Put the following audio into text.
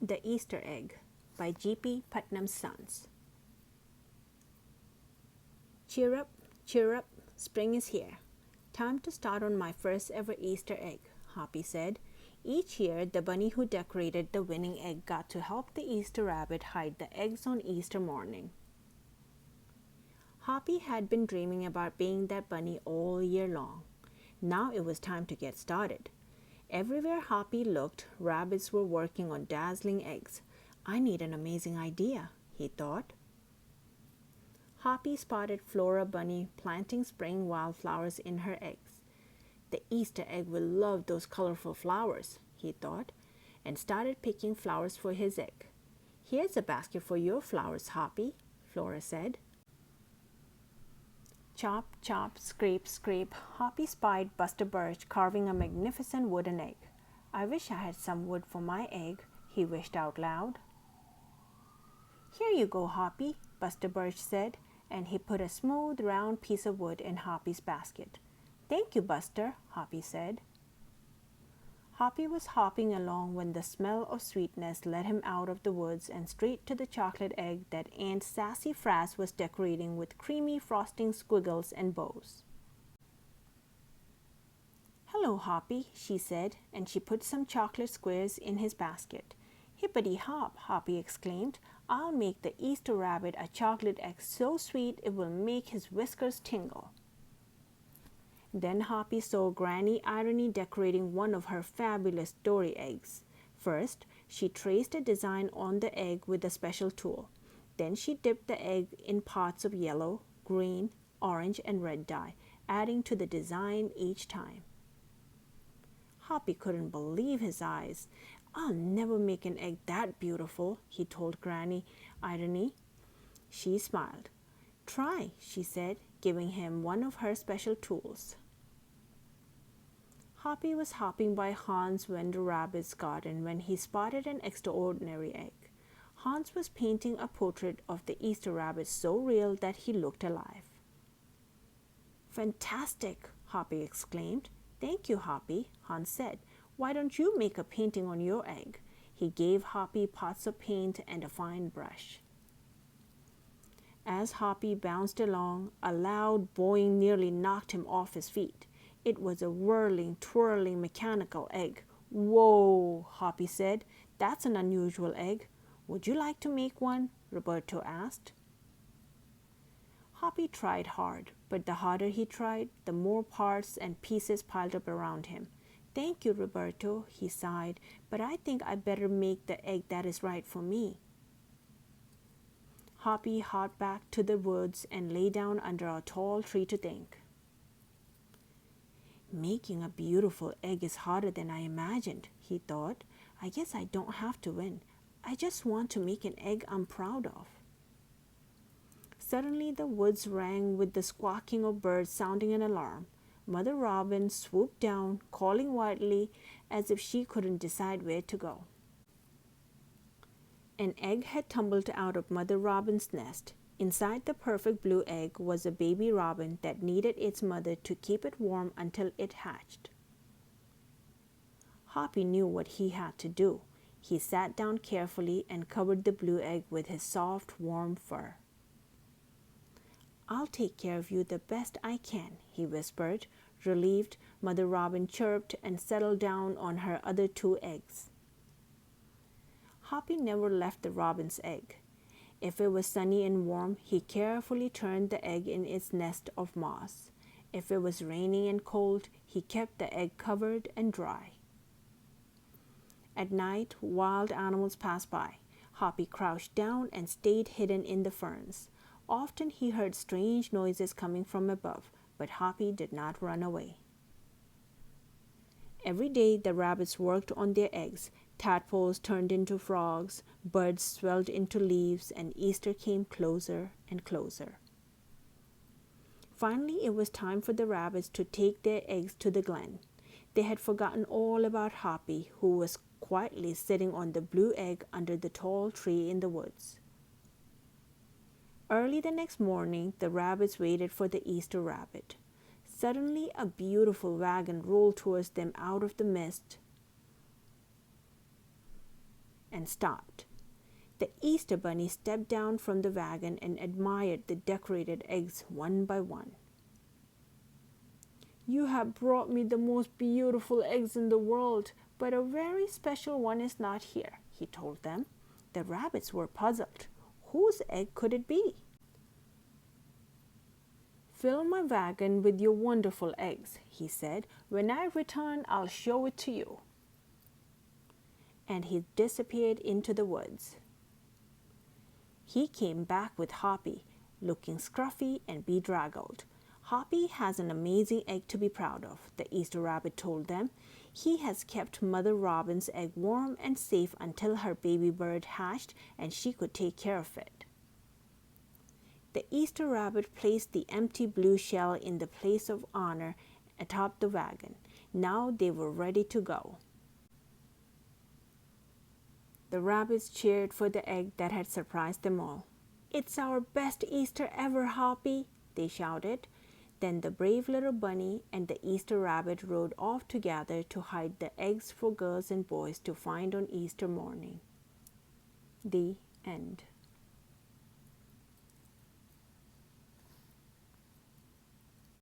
The Easter Egg by G.P. Putnam's Sons. Cheer up, spring is here. Time to start on my first ever Easter egg, Hoppy said. Each year, the bunny who decorated the winning egg got to help the Easter rabbit hide the eggs on Easter morning. Hoppy had been dreaming about being that bunny all year long. Now it was time to get started. Everywhere Hoppy looked, rabbits were working on dazzling eggs. I need an amazing idea, he thought. Hoppy spotted Flora Bunny planting spring wildflowers in her eggs. The Easter egg will love those colorful flowers, he thought, and started picking flowers for his egg. Here's a basket for your flowers, Hoppy, Flora said. Chop, chop, scrape, scrape, Hoppy spied Buster Birch carving a magnificent wooden egg. I wish I had some wood for my egg, he wished out loud. Here you go, Hoppy, Buster Birch said, and he put a smooth, round piece of wood in Hoppy's basket. Thank you, Buster, Hoppy said. Hoppy was hopping along when the smell of sweetness led him out of the woods and straight to the chocolate egg that Aunt Sassy Frass was decorating with creamy frosting squiggles and bows. Hello, Hoppy, she said, and she put some chocolate squares in his basket. Hippity hop, Hoppy exclaimed. I'll make the Easter rabbit a chocolate egg so sweet it will make his whiskers tingle. Then Hoppy saw Granny Irony decorating one of her fabulous dory eggs. First, she traced a design on the egg with a special tool. Then she dipped the egg in pots of yellow, green, orange, and red dye, adding to the design each time. Hoppy couldn't believe his eyes. I'll never make an egg that beautiful, he told Granny Irony. She smiled. Try, she said, giving him one of her special tools. Hoppy was hopping by Hans Wender Rabbit's garden when he spotted an extraordinary egg. Hans was painting a portrait of the Easter rabbit so real that he looked alive. Fantastic, Hoppy exclaimed. Thank you, Hoppy, Hans said. Why don't you make a painting on your egg? He gave Hoppy pots of paint and a fine brush. As Hoppy bounced along, a loud boing nearly knocked him off his feet. It was a whirling, twirling mechanical egg. Whoa, Hoppy said. That's an unusual egg. Would you like to make one? Roberto asked. Hoppy tried hard, but the harder he tried, the more parts and pieces piled up around him. Thank you, Roberto, he sighed, but I think I better make the egg that is right for me. Hoppy hopped back to the woods and lay down under a tall tree to think. Making a beautiful egg is harder than I imagined, he thought. I guess I don't have to win. I just want to make an egg I'm proud of. Suddenly the woods rang with the squawking of birds sounding an alarm. Mother Robin swooped down, calling wildly as if she couldn't decide where to go. An egg had tumbled out of Mother Robin's nest. Inside the perfect blue egg was a baby robin that needed its mother to keep it warm until it hatched. Hoppy knew what he had to do. He sat down carefully and covered the blue egg with his soft, warm fur. I'll take care of you the best I can, he whispered. Relieved, Mother Robin chirped and settled down on her other two eggs. Hoppy never left the robin's egg. If it was sunny and warm, he carefully turned the egg in its nest of moss. If it was rainy and cold, he kept the egg covered and dry. At night, wild animals passed by. Hoppy crouched down and stayed hidden in the ferns. Often he heard strange noises coming from above, but Hoppy did not run away. Every day the rabbits worked on their eggs. Tadpoles turned into frogs, birds swelled into leaves, and Easter came closer and closer. Finally, it was time for the rabbits to take their eggs to the glen. They had forgotten all about Hoppy, who was quietly sitting on the blue egg under the tall tree in the woods. Early the next morning, the rabbits waited for the Easter rabbit. Suddenly, a beautiful wagon rolled towards them out of the mist. and stopped. The Easter Bunny stepped down from the wagon and admired the decorated eggs one by one. "You have brought me the most beautiful eggs in the world, but a very special one is not here," he told them. The rabbits were puzzled. Whose egg could it be? "Fill my wagon with your wonderful eggs," he said. "When I return, I'll show it to you." And he disappeared into the woods. He came back with Hoppy, looking scruffy and bedraggled. "Hoppy has an amazing egg to be proud of," the Easter rabbit told them. "He has kept Mother Robin's egg warm and safe until her baby bird hatched and she could take care of it." The Easter rabbit placed the empty blue shell in the place of honor atop the wagon. Now they were ready to go. The rabbits cheered for the egg that had surprised them all. "It's our best Easter ever, Hoppy," they shouted. Then the brave little bunny and the Easter rabbit rode off together to hide the eggs for girls and boys to find on Easter morning. The end.